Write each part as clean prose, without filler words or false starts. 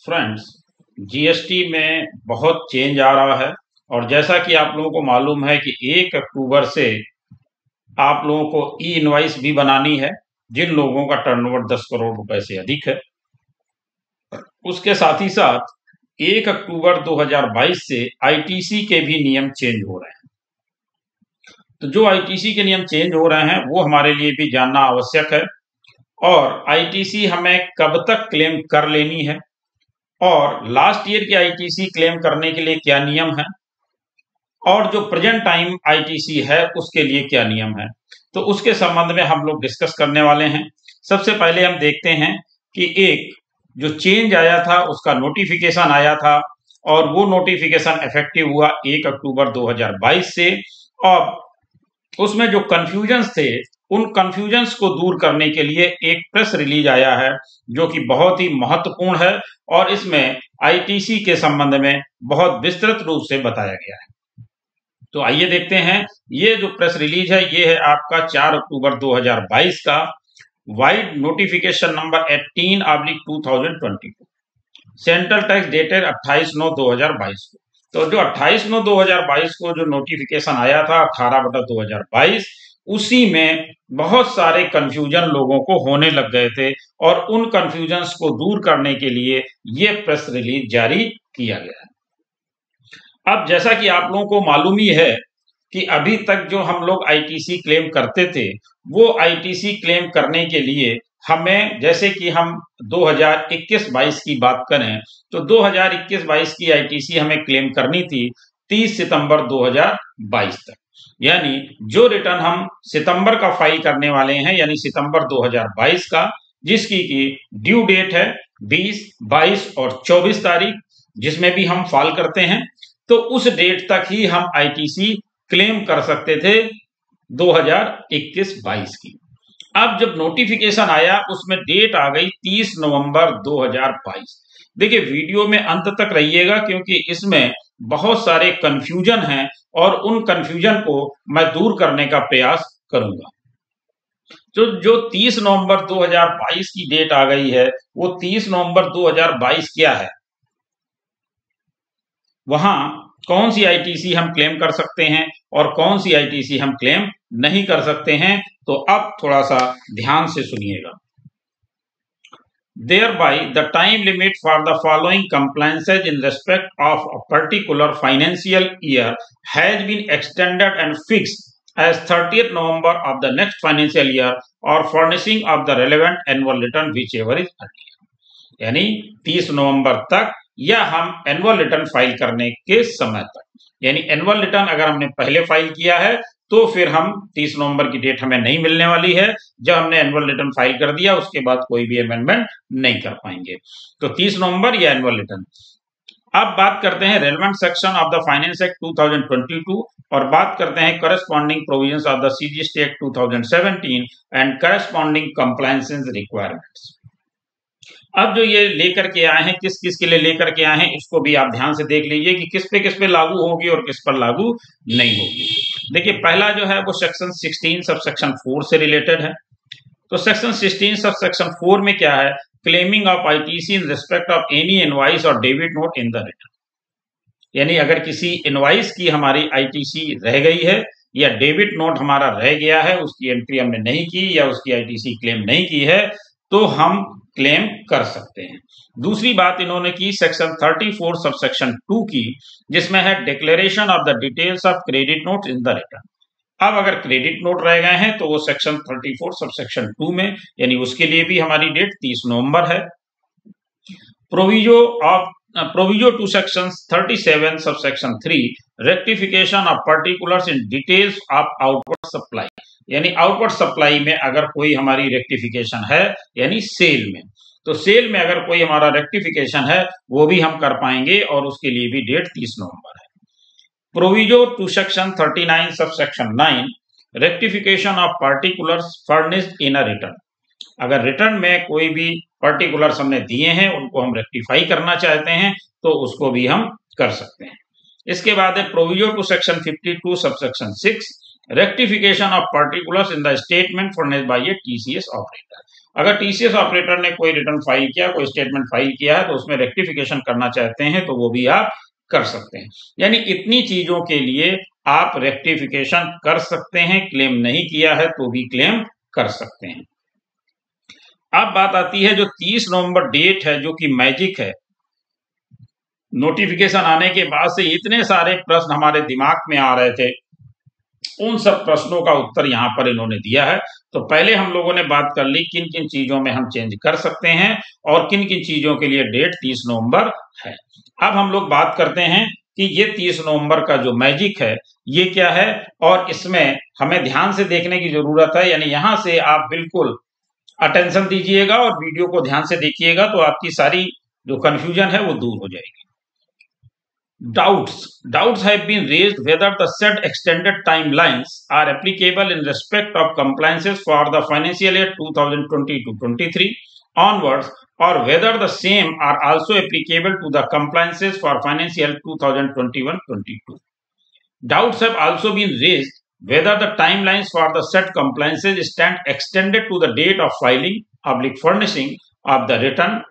Friends, GST में बहुत change आ रहा है और जैसा कि आप लोगों को मालूम है कि 1 अक्टूबर से आप लोगों को ई इनवॉइस भी बनानी है जिन लोगों का टर्नओवर 10 करोड़ रुपए से अधिक है। उसके साथ ही साथ 1 अक्टूबर 2022 से आईटीसी के भी नियम चेंज हो रहे हैं। तो जो आईटीसी के नियम चेंज हो रहे हैं वो हमारे लिए भी जानना आवश्यक है और आईटीसी हमें कब तक क्लेम कर लेनी है और लास्ट ईयर की आईटीसी क्लेम करने के लिए क्या नियम है और जो प्रेजेंट टाइम आईटीसी है उसके लिए क्या नियम है, तो उसके संबंध में हम लोग डिस्कस करने वाले हैं। सबसे पहले हम देखते हैं कि एक जो चेंज आया था उसका नोटिफिकेशन आया था और वो नोटिफिकेशन इफेक्टिव हुआ 1 अक्टूबर 2022 से। और उसमें जो कंफ्यूजन्स थे उन कंफ्यूजन्स को दूर करने के लिए एक प्रेस रिलीज आया है जो कि बहुत ही महत्वपूर्ण है और इसमें आईटीसी के संबंध में बहुत विस्तृत रूप से बताया गया है। तो आइए देखते हैं, ये जो प्रेस रिलीज है ये है आपका 4 अक्टूबर 2022 का wide notification number 18/2022, central tax dated 28/9/2022 को। तो जो 28/9/2022 को जो नोटिफिकेशन आया था 18/2022, उसी में बहुत सारे कंफ्यूजन लोगों को होने लग गए थे और उन कंफ्यूजन्स को दूर करने के लिए ये प्रेस रिलीज जारी किया गया है। अब जैसा कि आप लोगों को मालूम ही है कि अभी तक जो हम लोग आईटीसी क्लेम करते थे वो आईटीसी क्लेम करने के लिए हमें, जैसे कि हम 2021-22 की बात करें तो 2021-22 की आईटीसी हमें क्लेम करनी थी 30 सितंबर 2022 तक। यानी जो रिटर्न हम सितंबर का फाइल करने वाले हैं यानी सितंबर 2022 का, जिसकी की ड्यू डेट है 20, 22 और 24 तारीख, जिसमें भी हम फाइल करते हैं, तो उस डेट तक ही हम आईटीसी क्लेम कर सकते थे 2021-22 की। अब जब नोटिफिकेशन आया उसमें डेट आ गई 30 नवंबर 2022। देखिए, वीडियो में अंत तक रहिएगा क्योंकि इसमें बहुत सारे कंफ्यूजन हैं और उन कंफ्यूजन को मैं दूर करने का प्रयास करूंगा। तो जो 30 नवंबर 2022 की डेट आ गई है वो 30 नवंबर 2022 क्या है, वहां कौन सी आईटीसी हम क्लेम कर सकते हैं और कौन सी आईटीसी हम क्लेम नहीं कर सकते हैं, तो अब थोड़ा सा ध्यान से सुनिएगा। Thereby, the time limit for the following compliances in respect of a particular financial year has been extended and fixed as 30th November of the next financial year or furnishing of the relevant annual return whichever is earlier। यानी 30 नवंबर तक या हम annual return file करने के समय तक, यानी annual return अगर हमने पहले फाइल किया है तो फिर हम 30 नवंबर की डेट हमें नहीं मिलने वाली है। जब हमने एनुअल रिटर्न फाइल कर दिया उसके बाद कोई भी अमेंडमेंट नहीं कर पाएंगे। तो 30 नवंबर या एनुअल रिटर्न। अब बात करते हैं relevant section of the finance act 2022 और बात करते हैं corresponding provisions of the CGST act 2017 and corresponding compliances requirements. अब जो ये लेकर के आए हैं, किस किस के लिए लेकर के आए हैं, इसको भी आप ध्यान से देख लीजिए कि किस पे लागू होगी और किस पर लागू नहीं होगी। देखिए, पहला जो है वो सेक्शन 16 सब सेक्शन 4 से रिलेटेड है। तो सेक्शन 16 सब सेक्शन 4 में क्या है, claiming of ITC in respect of any invoice और debit note in the return. यानी अगर किसी इनवॉइस की हमारी आईटीसी रह गई है या डेबिट नोट हमारा रह गया है, उसकी एंट्री हमने नहीं की या उसकी आईटीसी क्लेम नहीं की है, तो हम क्लेम कर सकते हैं। दूसरी बात इन्होंने की सेक्शन 34 सब सेक्शन 2 की, जिसमें है declaration of the details of credit note in the return. अब अगर क्रेडिट नोट रह गए हैं तो वो सेक्शन 34 सब सेक्शन 2 में, यानी उसके लिए भी हमारी डेट 30 नवंबर है। Proviso to section 37 sub section 3 rectification of particulars in details of outward supply. यानी आउटवर्ड सप्लाई में अगर कोई हमारी रेक्टिफिकेशन है, यानी सेल में, तो सेल में अगर कोई हमारा रेक्टिफिकेशन है वो भी हम कर पाएंगे और उसके लिए भी डेट 30 नवंबर है। Proviso to section 39 sub section 9 rectification of particulars furnished in a return. अगर रिटर्न में कोई भी पर्टिकुलर्स हमने दिए हैं उनको हम रेक्टिफाई करना चाहते हैं तो उसको भी हम कर सकते हैं। इसके बाद है proviso to section 52 sub section 6 rectification of particulars in the statement furnished by a TCS operator. अगर टीसीएस ऑपरेटर ने कोई रिटर्न फाइल किया, कोई स्टेटमेंट फाइल किया है, तो उसमें रेक्टिफिकेशन करना चाहते हैं तो वो भी आप कर सकते हैं। यानी इतनी चीजों के लिए आप रेक्टिफिकेशन कर सकते हैं, क्लेम नहीं किया है तो भी क्लेम कर सकते हैं। अब बात आती है जो 30 नवंबर डेट है, जो कि मैजिक है। नोटिफिकेशन आने के बाद से इतने सारे प्रश्न हमारे दिमाग में आ रहे थे, उन सब प्रश्नों का उत्तर यहाँ पर इन्होंने दिया है। तो पहले हम लोगों ने बात कर ली किन किन चीजों में हम चेंज कर सकते हैं और किन किन चीजों के लिए डेट 30 नवंबर है। अब हम लोग बात करते हैं कि ये 30 नवंबर का जो मैजिक है ये क्या है, और इसमें हमें ध्यान से देखने की जरूरत है। यानी यहां से आप बिल्कुल अटेंशन दीजिएगा और वीडियो को ध्यान से देखिएगा, तो आपकी सारी जो कंफ्यूजन है वो दूर हो जाएगी। Doubts have been raised whether the said extended timelines are applicable in respect of compliances for the financial year 2020-23 onwards, or whether the same are also applicable to the compliances for financial 2021-22. Doubts have also been raised whether the timelines for the said compliances stand extended to the date of filing, furnishing of the return,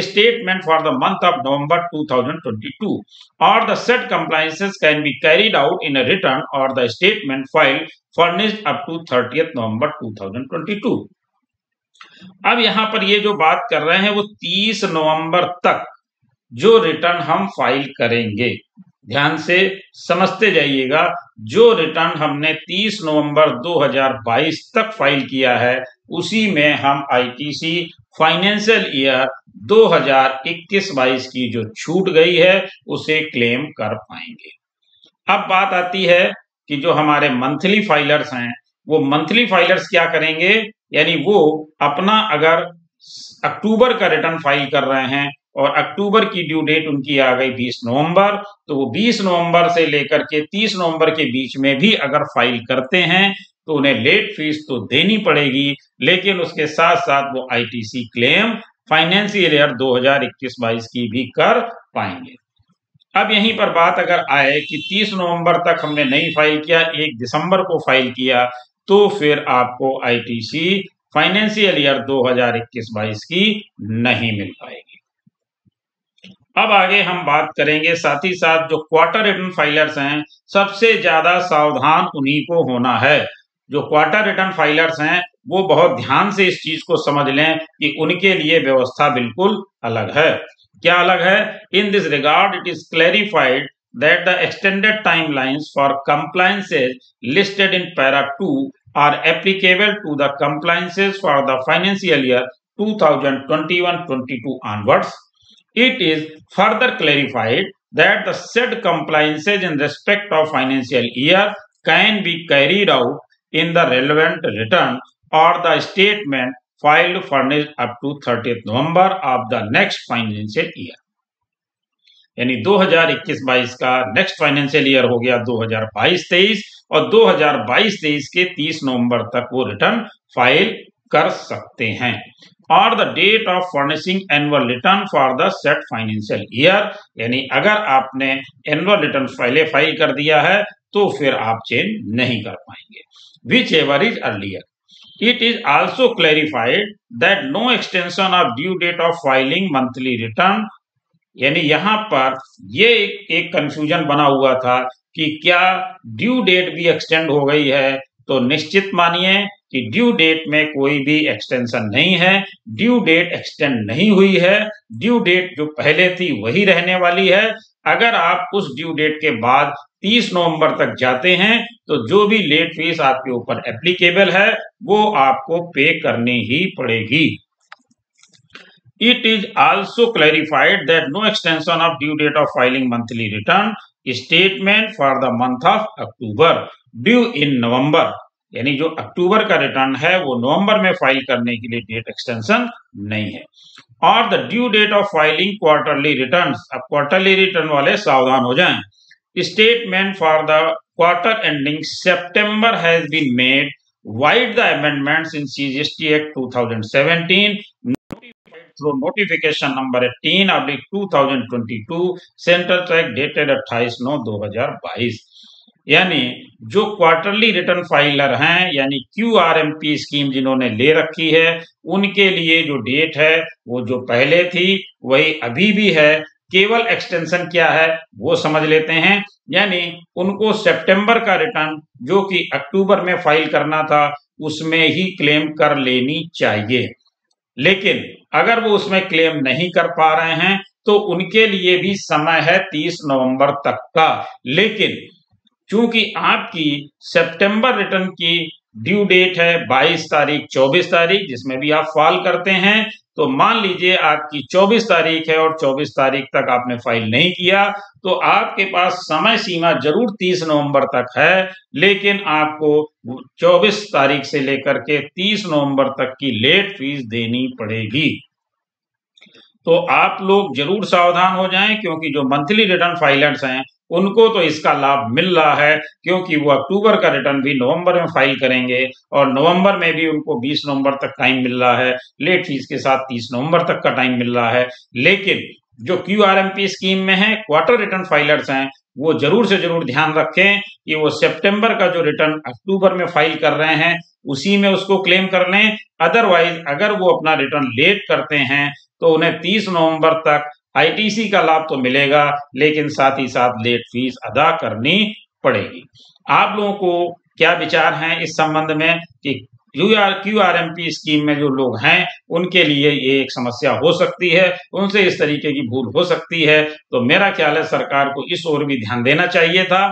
statement for the month of November 2022, or the said compliances can be carried out in a return or the statement filed furnished up to 30th November 2022. अब यहां पर ये जो बात कर रहे हैं वो 30 नवंबर तक जो रिटर्न हम फाइल करेंगे, ध्यान से समझते जाइएगा। जो रिटर्न हमने 30 नवंबर 2022 तक फाइल किया है उसी में हम आईटीसी फाइनेंशियल ईयर 2021-22 की जो छूट गई है उसे क्लेम कर पाएंगे। अब बात आती है कि जो हमारे मंथली फाइलर्स हैं वो मंथली फाइलर्स क्या करेंगे, यानी वो अपना अगर अक्टूबर का रिटर्न फाइल कर रहे हैं और अक्टूबर की ड्यू डेट उनकी आ गई 20 नवंबर, तो वो 20 नवंबर से लेकर के 30 नवंबर के बीच में भी अगर फाइल करते हैं तो उन्हें लेट फीस तो देनी पड़ेगी, लेकिन उसके साथ साथ वो आईटीसी क्लेम फाइनेंशियल ईयर 2021-22 की भी कर पाएंगे। अब यहीं पर बात अगर आए कि 30 नवंबर तक हमने नहीं फाइल किया, 1 दिसंबर को फाइल किया, तो फिर आपको आईटीसी फाइनेंशियल ईयर 2021-22 की नहीं मिल पाएगी। अब आगे हम बात करेंगे, साथ ही साथ जो क्वार्टर रिटर्न फाइलर्स हैं सबसे ज्यादा सावधान उन्हीं को होना है। जो क्वार्टर रिटर्न फाइलर्स हैं वो बहुत ध्यान से इस चीज को समझ लें कि उनके लिए व्यवस्था बिल्कुल अलग है। क्या अलग है? In this regard it is clarified that the extended timelines for compliances listed in para 2 are applicable to the compliances for the financial year 2021-22 onwards. It is further clarified that the said compliances in respect of financial year can be carried out in the relevant return or the statement filed furnished up to 30th November of the next financial year. यानी 2021-22 का next financial year हो गया 2022-23 और 2022-23 के 30 नवंबर तक वो return file कर सकते हैं। और the date of furnishing annual return for the said financial year, यानी अगर आपने एनुअल रिटर्न पहले फाइल कर दिया है तो फिर आप चेंज नहीं कर पाएंगे। Whichever is earlier. It is also clarified that no extension of due date of filing monthly return, यानी यहां पर ये एक कंफ्यूजन बना हुआ था कि क्या ड्यू डेट भी एक्सटेंड हो गई है, तो निश्चित मानिए कि ड्यू डेट में कोई भी एक्सटेंशन नहीं है। ड्यू डेट एक्सटेंड नहीं हुई है, ड्यू डेट जो पहले थी वही रहने वाली है। अगर आप उस ड्यू डेट के बाद 30 नवंबर तक जाते हैं तो जो भी लेट फीस आपके ऊपर एप्लीकेबल है वो आपको पे करनी ही पड़ेगी। It is also clarified that no extension of due date of filing monthly return statement for the month of October due in November, यानी जो अक्टूबर का रिटर्न है वो नवंबर में फाइल करने के लिए डेट एक्सटेंशन नहीं है। और the due date of filing quarterly returns, अब क्वार्टरली रिटर्न वाले सावधान हो जाएं। Statement for the quarter ending September has been made vide the amendments in CGST act 2017 through notification number 18/2022 central ट्रैक डेटेड 28/9/2022। यानी जो क्वार्टरली रिटर्न फाइलर हैं, यानी क्यूआरएमपी स्कीम जिन्होंने ले रखी है, उनके लिए जो डेट है वो जो पहले थी वही अभी भी है। केवल एक्सटेंशन क्या है वो समझ लेते हैं। यानी उनको सितंबर का रिटर्न जो कि अक्टूबर में फाइल करना था उसमें ही क्लेम कर लेनी चाहिए। लेकिन अगर वो उसमें क्लेम नहीं कर पा रहे हैं तो उनके लिए भी समय है 30 नवंबर तक का। लेकिन चूंकि आपकी सितंबर रिटर्न की ड्यू डेट है 22 तारीख 24 तारीख, जिसमें भी आप फाइल करते हैं, तो मान लीजिए आपकी 24 तारीख है और 24 तारीख तक आपने फाइल नहीं किया, तो आपके पास समय सीमा जरूर 30 नवंबर तक है, लेकिन आपको 24 तारीख से लेकर के 30 नवंबर तक की लेट फीस देनी पड़ेगी। तो आप लोग जरूर सावधान हो जाएं, क्योंकि जो मंथली रिटर्न फाइलर्स हैं उनको तो इसका लाभ मिल रहा है, क्योंकि वो अक्टूबर का रिटर्न भी नवंबर में फाइल करेंगे और नवंबर में भी उनको 20 नवंबर तक टाइम मिल रहा है, लेट फीस के साथ 30 नवंबर तक का टाइम मिल रहा है। लेकिन जो क्यूआरएमपी स्कीम में है, क्वार्टर रिटर्न फाइलर्स हैं, वो जरूर से जरूर ध्यान रखें कि वो सितंबर का जो रिटर्न अक्टूबर में फाइल कर रहे हैं उसी में उसको क्लेम कर लें। अदरवाइज अगर वो अपना रिटर्न लेट करते हैं तो उन्हें 30 नवंबर तक आईटीसी का लाभ तो मिलेगा, लेकिन साथ ही साथ लेट फीस अदा करनी पड़ेगी। आप लोगों को क्या विचार हैं इस संबंध में कि क्यूआरएमपी स्कीम में जो लोग हैं उनके लिए ये एक समस्या हो सकती है, उनसे इस तरीके की भूल हो सकती है? तो मेरा ख्याल है सरकार को इस ओर भी ध्यान देना चाहिए था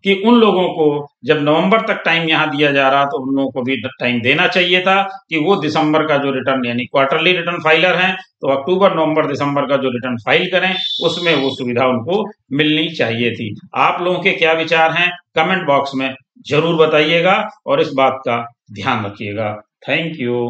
कि उन लोगों को जब नवंबर तक टाइम यहाँ दिया जा रहा तो उन लोगों को भी टाइम देना चाहिए था कि वो दिसंबर का जो रिटर्न यानी क्वार्टरली रिटर्न फाइलर हैं तो अक्टूबर नवंबर दिसंबर का जो रिटर्न फाइल करें उसमें वो सुविधा उनको मिलनी चाहिए थी। आप लोगों के क्या विचार हैं कमेंट बॉक्स में जरूर बताइएगा और इस बात का ध्यान रखिएगा। Thank you.